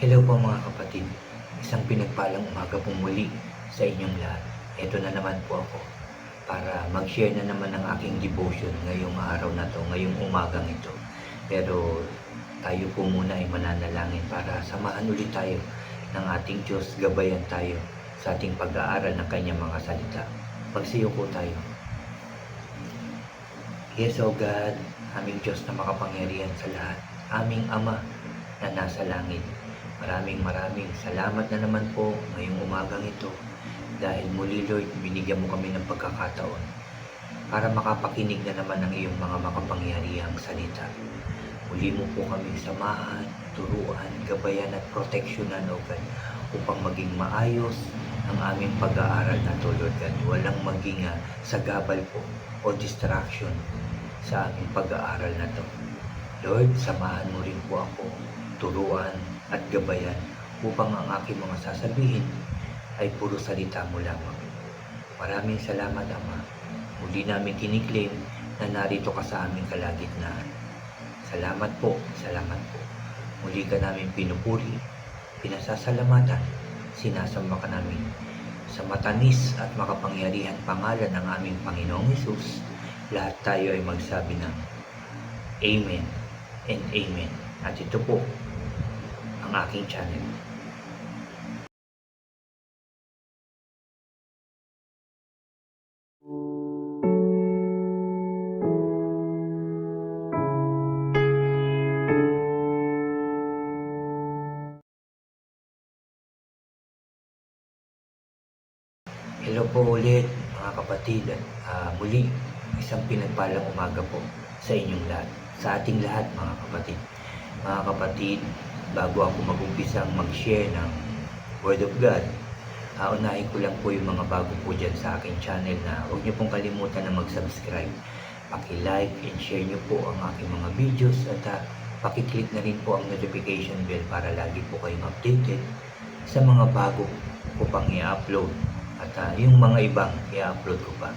Hello po mga kapatid, isang pinagpalang umaga po muli sa inyong lahat. Ito na naman po ako para mag-share na naman ng aking devotion ngayong araw na to, ngayong umagang ito. Pero tayo po muna ay mananalangin para samahan ulit tayo ng ating Diyos, gabayan tayo sa ating pag-aaral ng kanyang mga salita. Magsiyo po tayo. Yes, O God, aming Diyos na makapangyarihan sa lahat, aming Ama na nasa langit. Maraming salamat na naman po ngayong umagang ito dahil muli Lord, binigyan mo kami ng pagkakataon para makapakinig na naman ng iyong mga makapangyarihang salita. Muli mo po kaming samahan, turuan, gabayan at proteksyonan o God upang maging maayos ang aming pag-aaral na to Lord God. Walang maging sagabal po o distraction sa aming pag-aaral na to. Lord, samahan mo rin po ako, turuan at gabayan upang ang aking mga sasabihin ay puro salita mo lamang. Maraming salamat Ama. Muli namin kiniklaim na narito ka sa aming kalagitnaan. Salamat po, salamat po. Muli ka namin pinupuri, pinasasalamatan, sinasamba ka namin sa matamis at makapangyarihan pangalan ng aming Panginoong Hesus. Lahat tayo ay magsabi ng Amen and Amen. At ito po ang aking channel. Hello po ulit mga kapatid at muli isang pinagpalang umaga po sa inyong lahat, sa ating lahat mga kapatid. Mga kapatid, bago ako mag-umpisang mag-share ng Word of God, unahin ko lang po yung mga bago po dyan sa aking channel na huwag niyo pong kalimutan na mag-subscribe. Paki-like and share niyo po ang aking mga videos at paki-click na rin po ang notification bell para lagi po kayong updated sa mga bago ko pang i-upload at yung mga ibang i-upload ko pa.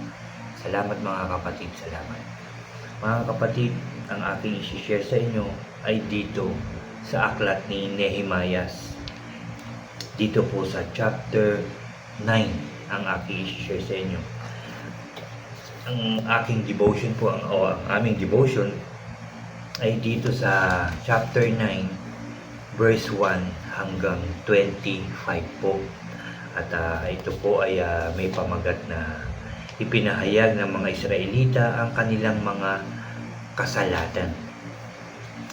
Salamat mga kapatid, salamat. Mga kapatid, ang aking i-share sa inyo ay dito sa aklat ni Nehemias. Dito po sa chapter 9 ang aking i-share sa inyo. Ang aking devotion po, ang aming devotion ay dito sa chapter 9 verse 1 hanggang 25 po. At ito po ay may pamagat na ipinahayag ng mga Israelita ang kanilang mga kasalanan.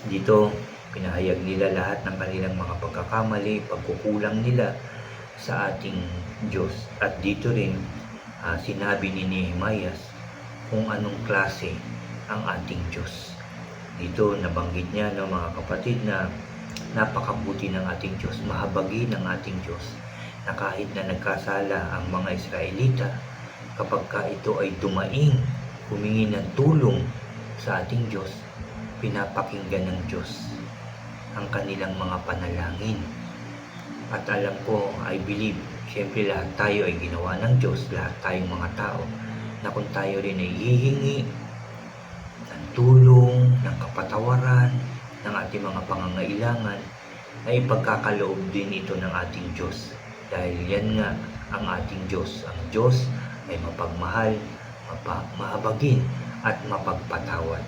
Dito, pinahayag nila lahat ng kanilang mga pagkakamali, pagkukulang nila sa ating Diyos. At dito rin, sinabi ni Nehemias kung anong klase ang ating Diyos. Dito, nabanggit niya mga kapatid na napakabuti ng ating Diyos, mahabagi ng ating Diyos, na kahit na nagkasala ang mga Israelita, kapag ito ay dumaing, humingi ng tulong sa ating Diyos, pinapakinggan ng Diyos ang kanilang mga panalangin. At alam ko, I believe, syempre lahat tayo ay ginawa ng Diyos, lahat tayong mga tao, na kung tayo rin ay hihingi ng tulong, ng kapatawaran, ng ating mga pangangailangan, ay ipagkakaloob din ito ng ating Diyos. Dahil yan nga ang ating Diyos. Ang Diyos ay mapagmahal, mahabagin, at mapagpatawad.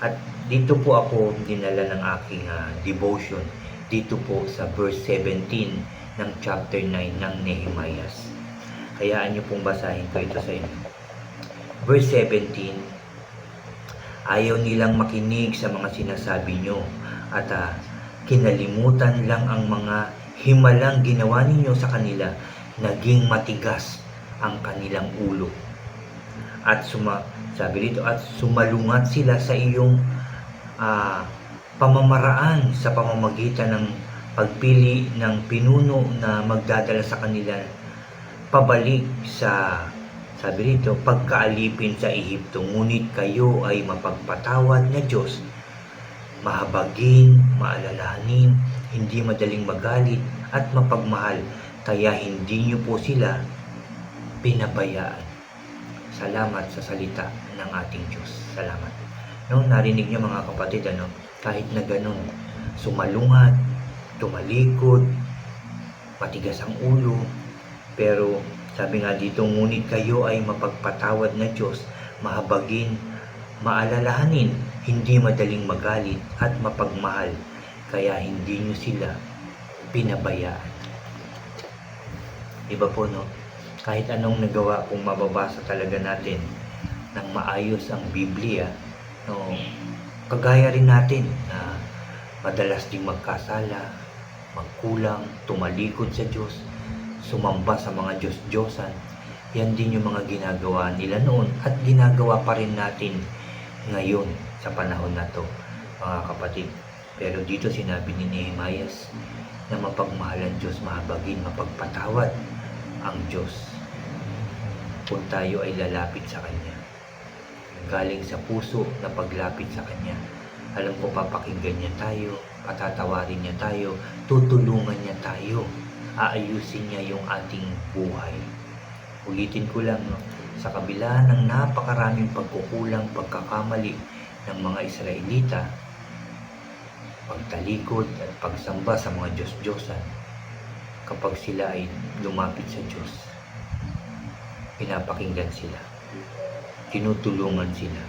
At dito po ako dinala ng aking devotion dito po sa verse 17 ng chapter 9 ng Nehemias. Hayaan niyo pong basahin ko ito sa inyo. Verse 17, ayaw nilang makinig sa mga sinasabi nyo at kinalimutan lang ang mga himalang ginawa ninyo sa kanila, naging matigas ang kanilang ulo. At sabi dito, at sumalungat sila sa iyong pamamaraan sa pamamagitan ng pagpili ng pinuno na magdadala sa kanila pabalik sa, sabi dito, pagkaalipin sa Ehipto. Ngunit kayo ay mapagpatawad na Diyos, mahabagin, maalalahanin, hindi madaling magalit at mapagmahal, kaya hindi niyo po sila pinabayaan. Salamat sa salita ng ating Diyos. Salamat. Narinig niyo mga kapatid, kahit na ganun, sumalungat, tumalikod, matigas ang ulo. Pero sabi nga dito, ngunit kayo ay mapagpatawad na Diyos, mahabagin, maalalahanin, hindi madaling magalit at mapagmahal, kaya hindi nyo sila pinabayaan. Diba po, no? Kahit anong nagawa, kung mababasa talaga natin ng maayos ang Biblia, no, kagaya rin natin na madalas ding magkasala, magkulang, tumalikod sa Diyos, sumamba sa mga Diyos-Diyosan. Yan din yung mga ginagawa nila noon at ginagawa pa rin natin ngayon sa panahon na to, mga kapatid. Pero dito sinabi ni Nehemias na mapagmahal ang Diyos, mahabagin, mapagpatawad ang Diyos kung tayo ay lalapit sa Kanya. Galing sa puso na paglapit sa Kanya. Alam ko, papakinggan niya tayo, patatawarin niya tayo, tutulungan niya tayo, aayusin niya yung ating buhay. Ulitin ko lang, no? Sa kabila ng napakaraming pagkukulang, pagkakamali ng mga Israelita, pagtalikod at pagsamba sa mga Diyos-Diyosan, kapag sila ay lumapit sa Diyos, pinapakinggan sila, tinutulungan sila,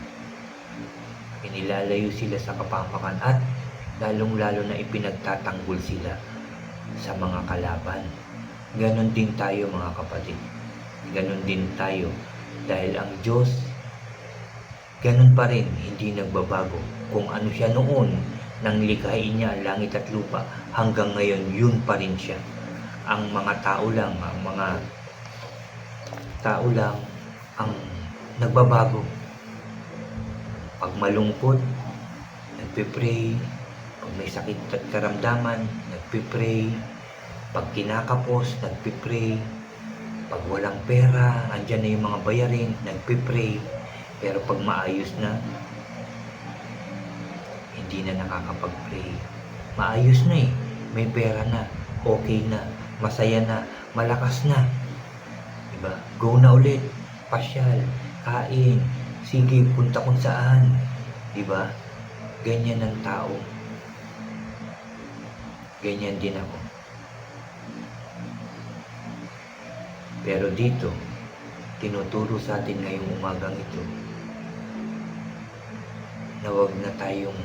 inilalayo sila sa kapahamakan at lalong-lalo na ipinagtatanggol sila sa mga kalaban. Ganon din tayo, mga kapatid. Ganon din tayo. Dahil ang Diyos, ganon pa rin, hindi nagbabago. Kung ano siya noon, nang likhain niya ang langit at lupa, hanggang ngayon, yun pa rin siya. Ang mga tao lang ang nagbabago. Pag malungkot, nagpipray. Pag may sakit at karamdaman, nagpipray. Pag kinakapos, nagpipray. Pag walang pera, andyan na yung mga bayarin, nagpipray. Pero pag maayos na, hindi na nakakapag-pray. Maayos na eh. May pera na, okay na, masaya na, malakas na. Diba? Go na ulit. Pasyal, kain, sige, punta kung saan. Diba? Ganyan ang tao. Ganyan din ako. Pero dito, tinuturo sa atin ngayong umagang ito na huwag na tayong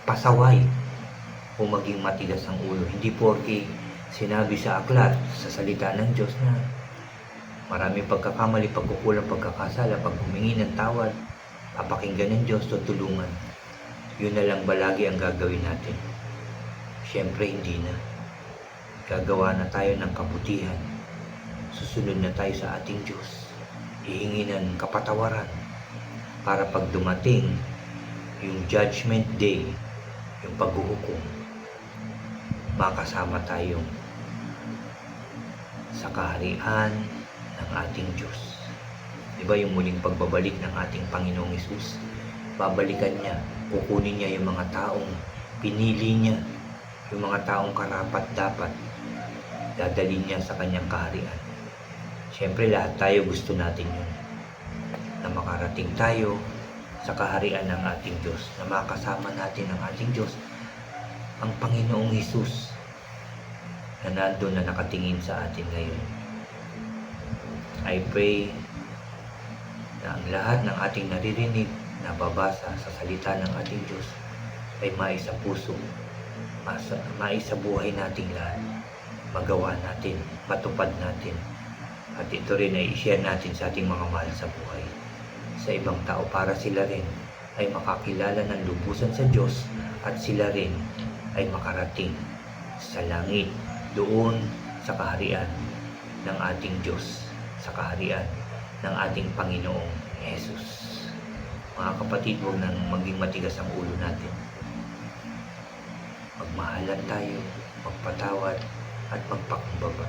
pasaway o maging matigas ang ulo. Hindi porke sinabi sa aklat, sa salita ng Diyos na maraming pagkakamali, pagkukulang, pagkakasala, pag humingi ng tawad, papakinggan ng Diyos, tutulungan. Yun na lang ba lagi ang gagawin natin? Siyempre hindi na. Gagawa na tayo ng kabutihan. Susunod na tayo sa ating Diyos. Hihingi ng kapatawaran para pag dumating yung judgment day, yung paghuhukom, makasama tayong sa kaharian ng ating Diyos. Diba yung muling pagbabalik ng ating Panginoong Hesus? Babalikan niya, kukunin niya yung mga taong pinili niya, yung mga taong karapat-dapat, dadalhin niya sa kanyang kaharian. Siyempre lahat tayo gusto natin yun, na makarating tayo sa kaharian ng ating Diyos, na makasama natin ang ating Diyos, ang Panginoong Hesus, na nandun na nakatingin sa atin ngayon. I pray na ang lahat ng ating naririnig, nababasa sa salita ng ating Diyos ay maisa puso, maisa buhay nating lahat, magawa natin, matupad natin. At ito rin ay i-share natin sa ating mga mahal sa buhay, sa ibang tao, para sila rin ay makakilala ng lubusan sa Diyos at sila rin ay makarating sa langit, doon sa kaharian ng ating Diyos, sa kaharian ng ating Panginoong Jesus. Mga kapatid, huwag nang maging matigas ang ulo natin. Magmahalan tayo, magpatawad at magpakumbaba.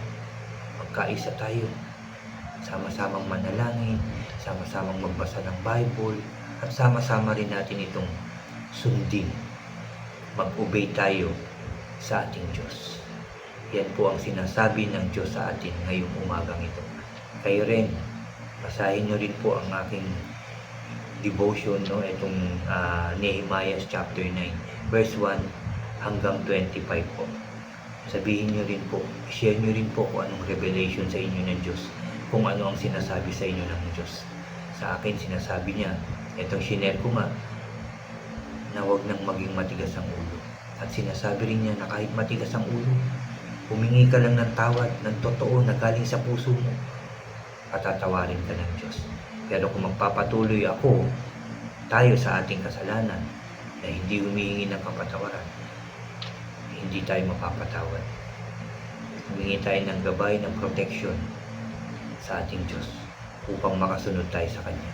Magkaisa tayo, sama-samang manalangin, sama-samang magbasa ng Bible, at sama-sama rin natin itong sundin. Mag-obey tayo sa ating Diyos. Yan po ang sinasabi ng Diyos sa atin ngayong umagang ito. Kayo rin, basahin nyo rin po ang aking devotion, no? Itong Nehemiah chapter 9, verse 1 hanggang 25 po. Sabihin nyo rin po, share nyo rin po kung anong revelation sa inyo ng Diyos, kung ano ang sinasabi sa inyo ng Diyos. Sa akin, sinasabi niya, itong shinare ko nga, na huwag nang maging matigas ang ulo. At sinasabi rin niya na kahit matigas ang ulo, humingi ka lang ng tawad, ng totoo na galing sa puso mo, patatawarin ka ng Diyos. Pero kung magpapatuloy tayo sa ating kasalanan, na hindi humihingi ng kapatawaran, hindi tayo mapapatawad. Humingi tayo ng gabay, ng protection sa ating Diyos upang makasunod tayo sa Kanya.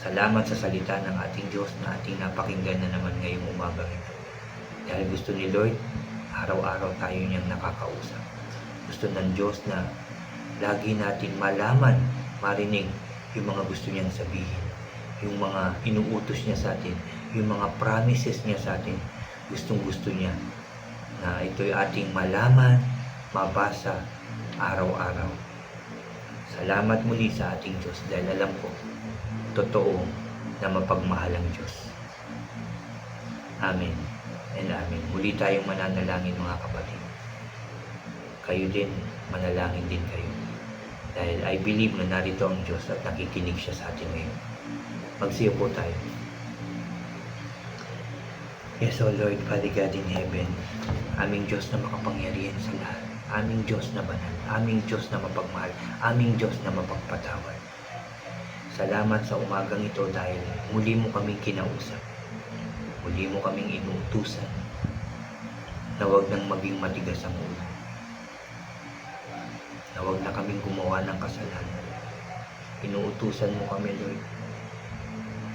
Salamat sa salita ng ating Diyos na ating napakinggan na naman ngayong umaga ito. Dahil gusto ni Lord, araw-araw tayo niyang nakakausap. Gusto ng Diyos na lagi natin malaman, marinig yung mga gusto niyang sabihin, yung mga inuutos niya sa atin, yung mga promises niya sa atin. Gustong-gusto niya na ito'y ating malaman, mabasa araw-araw. Salamat muli sa ating Diyos dahil alam ko, totoo na mapagmahal ang Diyos. Amen and amen. Muli tayong mananalangin mga kapatid. Kayo din, manalangin din kayo. Dahil I believe na narito ang Diyos at nakikinig siya sa atin ngayon. Magsiyo po tayo. Yes, O Lord, Father God in heaven, aming Diyos na makapangyarihan sa lahat, aming Diyos na banal, aming Diyos na mapagmahal, aming Diyos na mapagpatawad. Salamat sa umagang ito dahil muli mo kaming kinausap, muli mo kaming inuutusan na huwag nang maging matigas ang ulo, na huwag na kaming gumawa ng kasalanan. Inuutusan mo kami, Lord,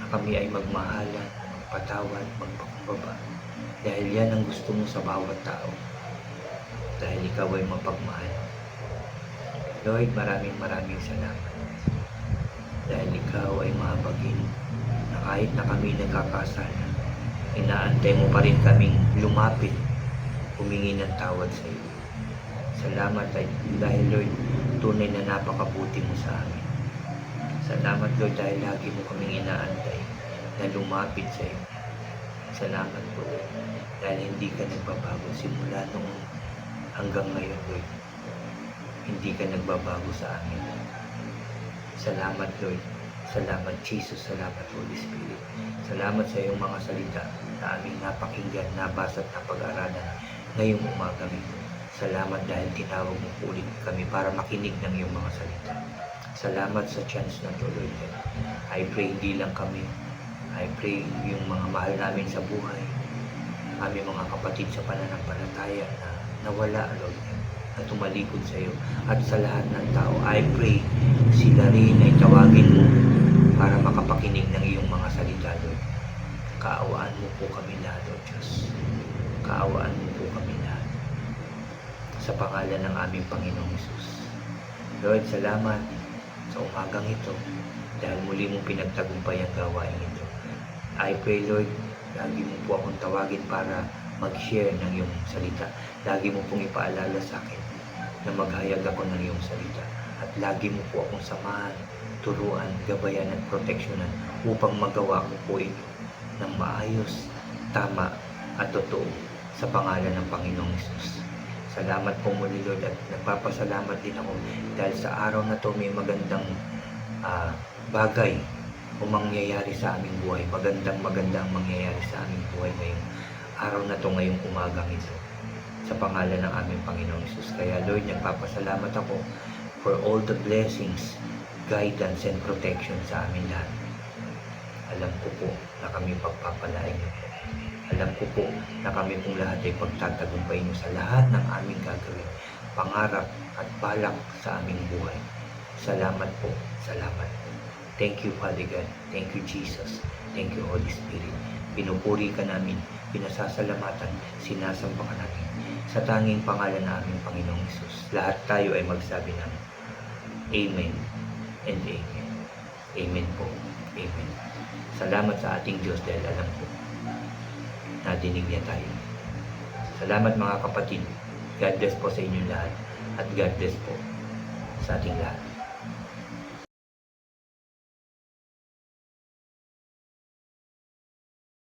na kami ay magmahalan, magpatawad, magpakumbaba. Dahil yan ang gusto mo sa bawat tao. Dahil ikaw ay mapagmahal. Lord, maraming salamat. Dahil ikaw ay mahabagin na kahit na kami nagkakasala, inaantay mo pa rin kaming lumapit, humingi ng tawad sa iyo. Salamat dahil Lord, tunay na napakabuti mo sa amin. Salamat Lord dahil lagi mo kaming inaantay na lumapit sa iyo. Salamat po Lord dahil hindi ka nagbabago simula noong hanggang ngayon Lord. Hindi ka nagbabago sa amin. Salamat Lord. Salamat Jesus. Salamat Holy Spirit. Salamat sa iyong mga salita na aming napakinggan, nabasa at napag-aralan ngayong umaga ito. Salamat dahil tinawag mo ulit kami para makinig ng iyong mga salita. Salamat sa chance na to Lord. I pray hindi lang kami. I pray yung mga mahal namin sa buhay, aming mga kapatid sa pananampalataya na nawala Lord, na tumalikod sa iyo. At sa lahat ng tao, I pray sila rin ay tawagin mo para makapakinig ng iyong mga salita Lord. Kaawaan mo po kami lahat Lord Diyos. Kaawaan mo po kami lahat. Sa pangalan ng aming Panginoong Hesus. Lord, salamat sa umagang ito dahil muli mong pinagtagumpay ang gawain ito. I pray Lord, lagi mo po akong tawagin para mag-share ng iyong salita. Lagi mo pong ipaalala sa akin na maghayag ako ng iyong salita. At lagi mo po akong samahan, turuan, gabayan at proteksyonan upang magawa ko po ito ng maayos, tama at totoo sa pangalan ng Panginoong Hesus. Salamat po muli Lord at nagpapasalamat din ako dahil sa araw na to may magandang bagay o mangyayari sa aming buhay. Magandang mangyayari sa aming buhay ngayong araw na to, ngayong umagang ito. Sa pangalan ng aming Panginoong Hesus. Kaya Lord, nagpapasalamat ako for all the blessings, guidance and protection sa amin lahat. Alam ko po na kami pagpapalain niyo. Alam ko po na kami pong lahat ay pagtatagumpay niyo sa lahat ng aming gagawin, pangarap at balak sa aming buhay. Salamat po. Salamat. Thank you, Father God. Thank you, Jesus. Thank you, Holy Spirit. Pinupuri ka namin, pinasasalamatan, sinasamba ka namin. Sa tanging pangalan ng aming Panginoong Hesus, lahat tayo ay magsabi ng Amen and Amen. Amen po. Amen. Salamat sa ating Diyos dahil alam ko nadinig niya tayo. Salamat mga kapatid. God bless po sa inyo lahat at God bless po sa ating lahat.